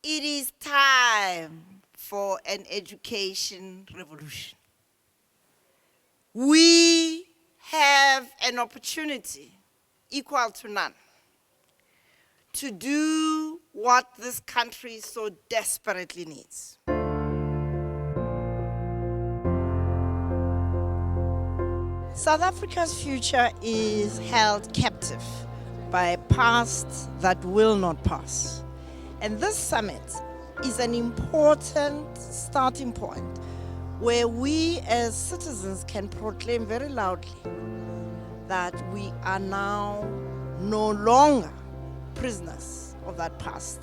It is time for an education revolution. We have an opportunity equal to none to do what this country so desperately needs. South Africa's future is held captive by a past that will not pass. And this summit is an important starting point where we as citizens can proclaim very loudly that we are now no longer prisoners of that past.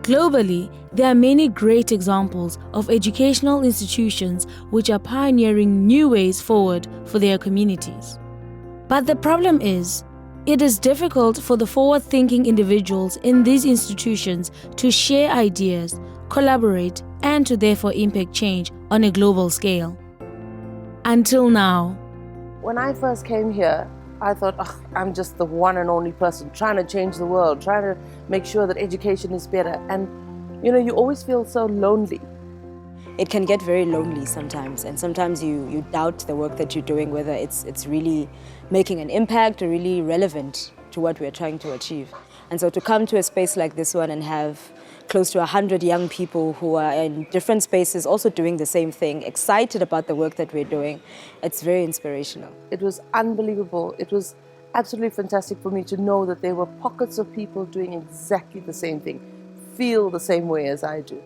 Globally, there are many great examples of educational institutions which are pioneering new ways forward for their communities. But the problem is, it is difficult for the forward-thinking individuals in these institutions to share ideas, collaborate, and to therefore impact change on a global scale. Until now. When I first came here, I thought, I'm just the one and only person trying to change the world, trying to make sure that education is better. And, you always feel so lonely. It can get very lonely sometimes, and sometimes you doubt the work that you're doing, whether it's really making an impact or really relevant to what we're trying to achieve. And so to come to a space like this one and have close to 100 young people who are in different spaces also doing the same thing, excited about the work that we're doing, it's very inspirational. It was unbelievable. It was absolutely fantastic for me to know that there were pockets of people doing exactly the same thing, feel the same way as I do.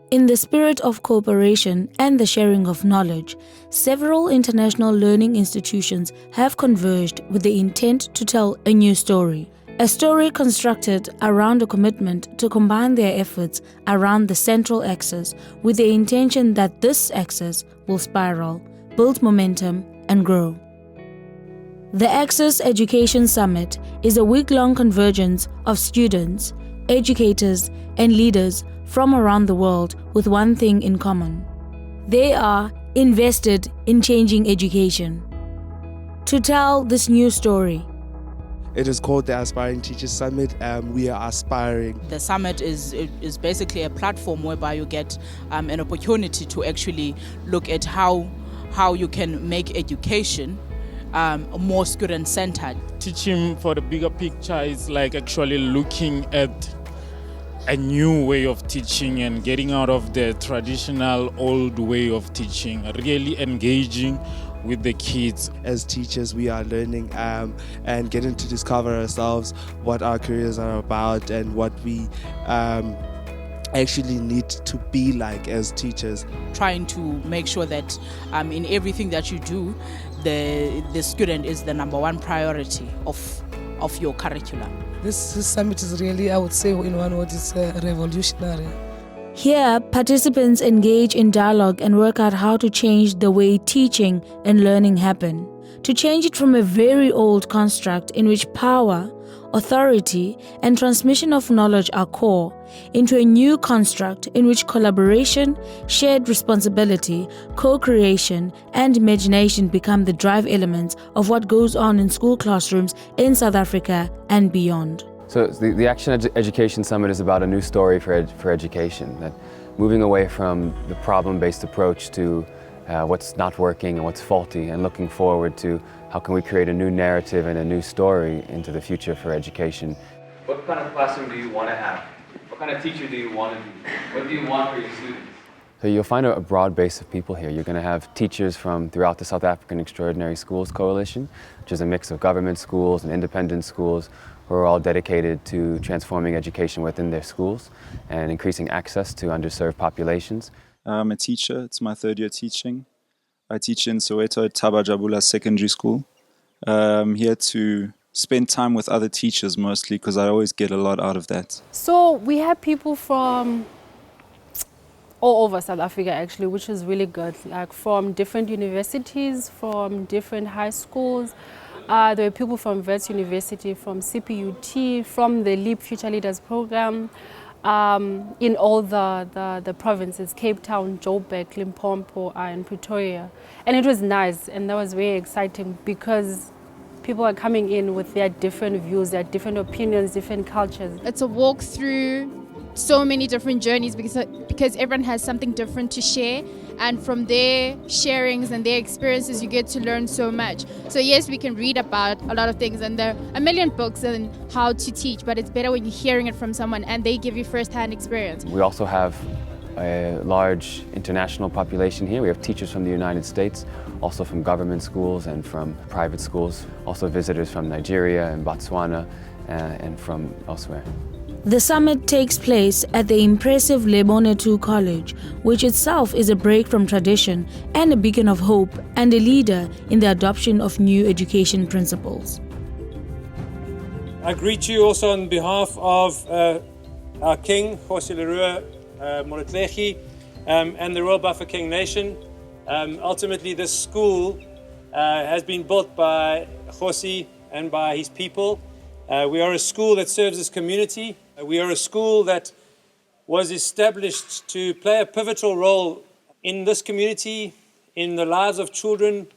In the spirit of cooperation and the sharing of knowledge, several international learning institutions have converged with the intent to tell a new story. A story constructed around a commitment to combine their efforts around the central axis with the intention that this axis will spiral, build momentum, and grow. The Access Education Summit is a week-long convergence of students, educators, and leaders from around the world with one thing in common. They are invested in changing education. To tell this new story, it is called the Aspiring Teachers Summit, and we are aspiring. The summit is basically a platform whereby you get an opportunity to actually look at how you can make education more student-centered. Teaching for the bigger picture is like actually looking at a new way of teaching and getting out of the traditional old way of teaching, really engaging with the kids. As teachers, we are learning and getting to discover ourselves, what our careers are about, and what we actually need to be like as teachers. Trying to make sure that in everything that you do, the student is the number one priority of your curriculum. This summit is really, I would say, in one word, it's revolutionary. Here, participants engage in dialogue and work out how to change the way teaching and learning happen. To change it from a very old construct in which power, authority, and transmission of knowledge are core, into a new construct in which collaboration, shared responsibility, co-creation, and imagination become the drive elements of what goes on in school classrooms in South Africa and beyond. So the Action Education Summit is about a new story for education, that moving away from the problem-based approach to what's not working and what's faulty, and looking forward to how can we create a new narrative and a new story into the future for education. What kind of classroom do you want to have? What kind of teacher do you want to be? What do you want for your students? So you'll find a broad base of people here. You're going to have teachers from throughout the South African Extraordinary Schools Coalition, which is a mix of government schools and independent schools who are all dedicated to transforming education within their schools and increasing access to underserved populations. I'm a teacher. It's my third year teaching. I teach in Soweto at Tabajabula Secondary School. I'm here to spend time with other teachers mostly because I always get a lot out of that. So we have people from all over South Africa actually, which is really good, like from different universities, from different high schools. There were people from Wits University, from CPUT, from the LEAP Future Leaders program, in all the provinces, Cape Town, Joburg, Limpopo, and Pretoria. And it was nice, and that was very exciting because people are coming in with their different views, their different opinions, different cultures. It's a walk through so many different journeys because everyone has something different to share, and from their sharings and their experiences you get to learn so much. So yes, we can read about a lot of things and there are a million books on how to teach, but it's better when you're hearing it from someone and they give you first-hand experience. We also have a large international population here. We have teachers from the United States, also from government schools and from private schools, also visitors from Nigeria and Botswana and from elsewhere. The summit takes place at the impressive Lebone II College, which itself is a break from tradition and a beacon of hope and a leader in the adoption of new education principles. I greet you also on behalf of our King, Jose Leroy Moletlegi, and the Royal Bafokeng Nation. Ultimately, this school has been built by Jose and by his people. We are a school that serves this community. We are a school that was established to play a pivotal role in this community, in the lives of children,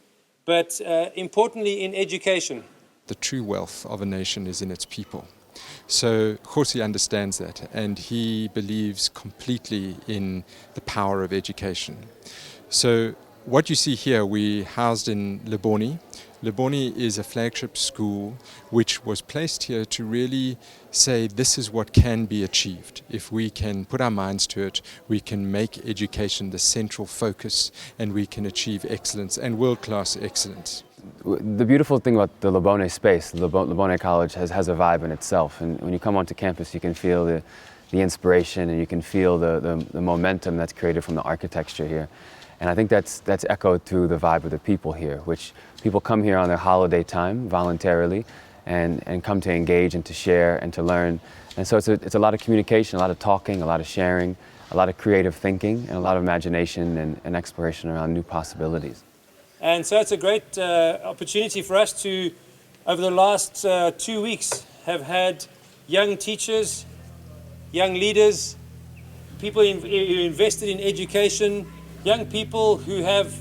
but importantly in education. The true wealth of a nation is in its people. So Jose understands that, and he believes completely in the power of education. So what you see here, we housed in Lebone. Lebone is a flagship school which was placed here to really say this is what can be achieved. If we can put our minds to it, we can make education the central focus and we can achieve excellence and world-class excellence. The beautiful thing about the Lebone space, Lebone College has a vibe in itself, and when you come onto campus you can feel the inspiration and you can feel the momentum that's created from the architecture here. And I think that's echoed through the vibe of the people here, which people come here on their holiday time voluntarily and come to engage and to share and to learn. And so it's a lot of communication, a lot of talking, a lot of sharing, a lot of creative thinking, and a lot of imagination and exploration around new possibilities. And so it's a great opportunity for us to, over the last 2 weeks, have had young teachers, young leaders, people who invested in education, young people who have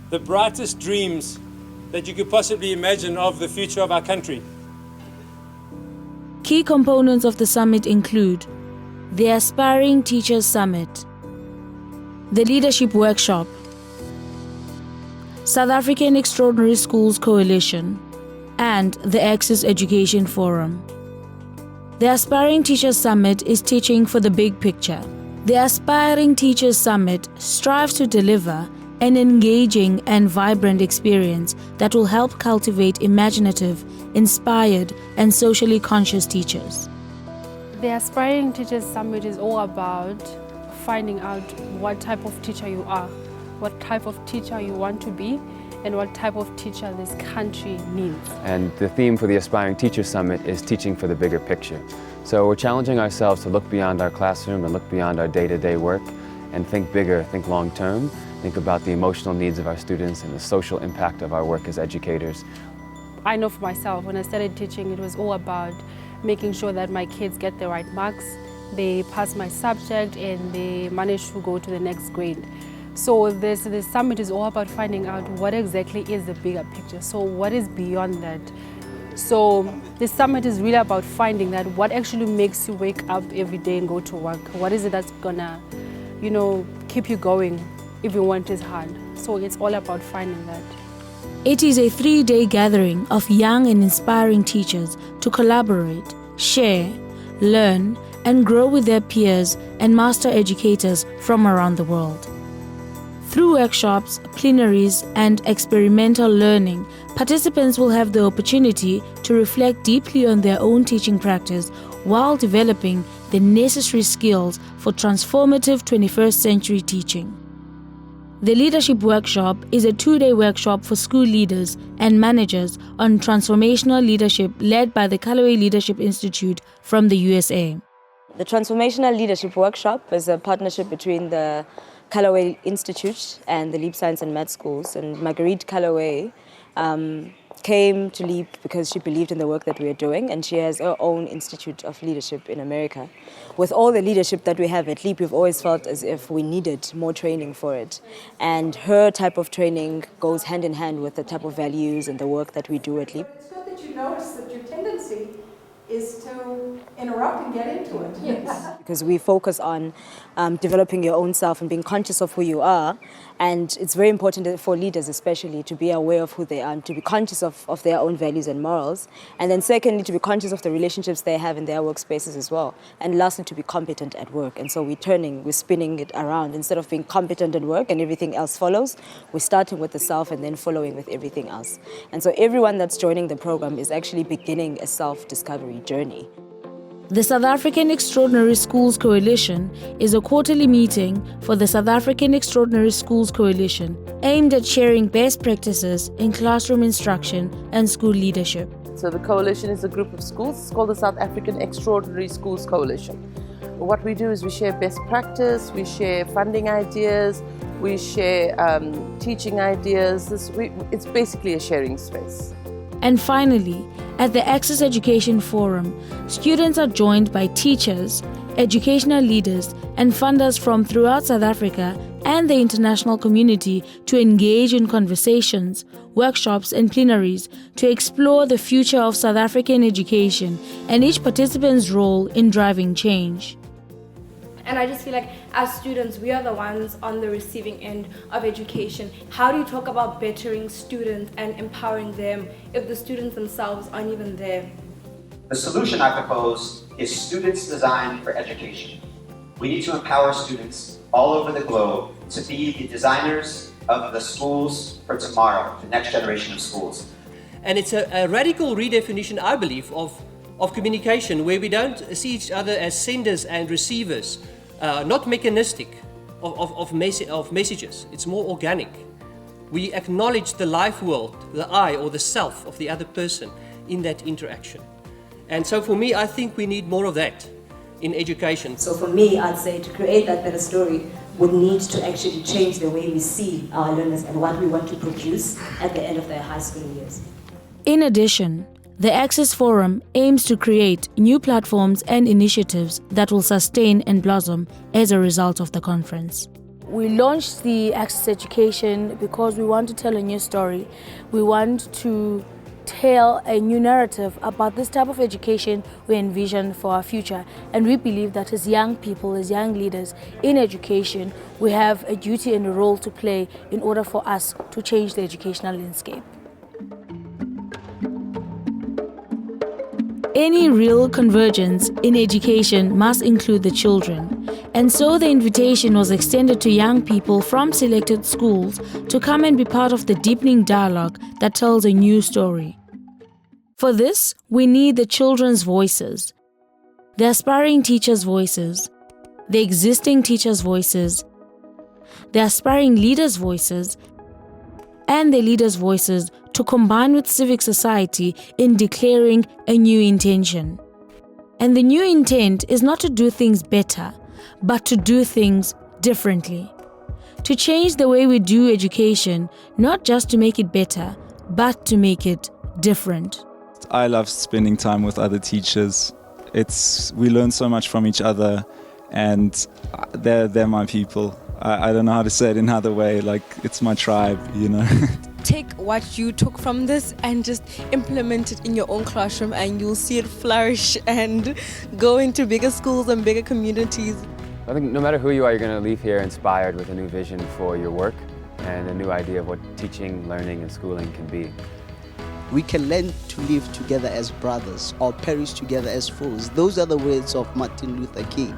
the brightest dreams that you could possibly imagine of the future of our country. Key components of the summit include the Aspiring Teachers Summit, the Leadership Workshop, South African Extraordinary Schools Coalition, and the Access Education Forum. The Aspiring Teachers Summit is teaching for the big picture. The Aspiring Teachers Summit strives to deliver an engaging and vibrant experience that will help cultivate imaginative, inspired, and socially conscious teachers. The Aspiring Teachers Summit is all about finding out what type of teacher you are, what type of teacher you want to be, and what type of teacher this country needs. And the theme for the Aspiring Teachers Summit is teaching for the bigger picture. So we're challenging ourselves to look beyond our classroom and look beyond our day-to-day work and think bigger, think long-term, think about the emotional needs of our students and the social impact of our work as educators. I know for myself, when I started teaching, it was all about making sure that my kids get the right marks, they pass my subject, and they manage to go to the next grade. So this summit is all about finding out what exactly is the bigger picture. So what is beyond that? So this summit is really about finding that what actually makes you wake up every day and go to work. What is it that's gonna, keep you going even when it is hard? So it's all about finding that. It is a 3-day gathering of young and inspiring teachers to collaborate, share, learn, and grow with their peers and master educators from around the world. Through workshops, plenaries, and experimental learning, participants will have the opportunity to reflect deeply on their own teaching practice while developing the necessary skills for transformative 21st century teaching. The Leadership Workshop is a 2-day workshop for school leaders and managers on transformational leadership led by the Callaway Leadership Institute from the USA. The Transformational Leadership Workshop is a partnership between the Callaway Institute and the Leap Science and Math Schools. And Marguerite Callaway came to Leap because she believed in the work that we are doing, and she has her own Institute of Leadership in America. With all the leadership that we have at Leap, we've always felt as if we needed more training for it. And her type of training goes hand in hand with the type of values and the work that we do at Leap. It's good that you notice that your tendency is to interrupt and get into it. Yes. Because we focus on developing your own self and being conscious of who you are. And it's very important for leaders especially to be aware of who they are and to be conscious of their own values and morals. And then secondly, to be conscious of the relationships they have in their workspaces as well. And lastly, to be competent at work. And so we're spinning it around. Instead of being competent at work and everything else follows, we're starting with the self and then following with everything else. And so everyone that's joining the program is actually beginning a self-discovery journey. The South African Extraordinary Schools Coalition is a quarterly meeting for the South African Extraordinary Schools Coalition aimed at sharing best practices in classroom instruction and school leadership. So the coalition is a group of schools. It's called the South African Extraordinary Schools Coalition. What we do is we share best practice, we share funding ideas, we share teaching ideas. It's basically a sharing space. And finally, at the Access Education Forum, students are joined by teachers, educational leaders, and funders from throughout South Africa and the international community to engage in conversations, workshops, and plenaries to explore the future of South African education and each participant's role in driving change. And I just feel like as students, we are the ones on the receiving end of education. How do you talk about bettering students and empowering them if the students themselves aren't even there? The solution I propose is students designed for education. We need to empower students all over the globe to be the designers of the schools for tomorrow, the next generation of schools. And it's a radical redefinition, I believe, of communication, where we don't see each other as senders and receivers. Not mechanistic of messages. It's more organic. We acknowledge the life world, the I or the self of the other person in that interaction. And so for me, I think we need more of that in education. So for me, I'd say to create that better story would need to actually change the way we see our learners and what we want to produce at the end of their high school years. In addition, the Access Forum aims to create new platforms and initiatives that will sustain and blossom as a result of the conference. We launched the Access Education because we want to tell a new story. We want to tell a new narrative about this type of education we envision for our future. And we believe that as young people, as young leaders in education, we have a duty and a role to play in order for us to change the educational landscape. Any real convergence in education must include the children, and so the invitation was extended to young people from selected schools to come and be part of the deepening dialogue that tells a new story. For this, we need the children's voices, the aspiring teachers' voices, the existing teachers' voices, the aspiring leaders' voices, and the leaders' voices to combine with civic society in declaring a new intention. And the new intent is not to do things better, but to do things differently. To change the way we do education, not just to make it better, but to make it different. I love spending time with other teachers. We learn so much from each other, and they're my people. I don't know how to say it in another way, like it's my tribe, you know. Take what you took from this and just implement it in your own classroom, and you'll see it flourish and go into bigger schools and bigger communities. I think no matter who you are, you're going to leave here inspired with a new vision for your work and a new idea of what teaching, learning, and schooling can be. We can learn to live together as brothers or perish together as foes. Those are the words of Martin Luther King.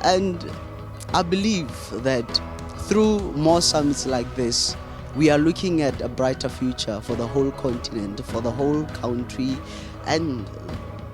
And I believe that through more summits like this, we are looking at a brighter future for the whole continent, for the whole country, and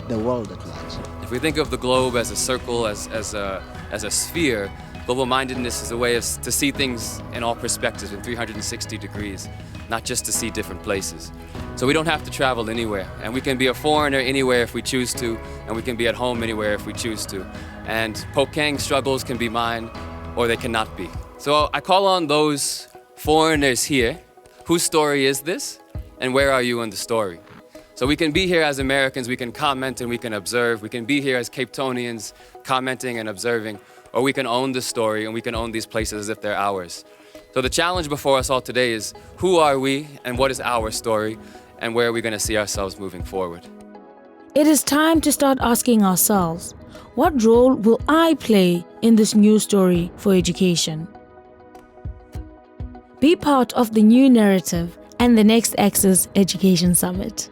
the world at large. If we think of the globe as a circle, as a sphere, global-mindedness is a way to see things in all perspectives, in 360 degrees, not just to see different places. So we don't have to travel anywhere, and we can be a foreigner anywhere if we choose to, and we can be at home anywhere if we choose to. And Pope Kang's struggles can be mine, or they cannot be. So I call on those foreigners here. Whose story is this? And where are you in the story? So we can be here as Americans, we can comment and we can observe. We can be here as Cape Townians, commenting and observing. Or we can own the story and we can own these places as if they're ours. So the challenge before us all today is, who are we and what is our story? And where are we going to see ourselves moving forward? It is time to start asking ourselves, what role will I play in this new story for education? Be part of the new narrative and the next Access Education Summit.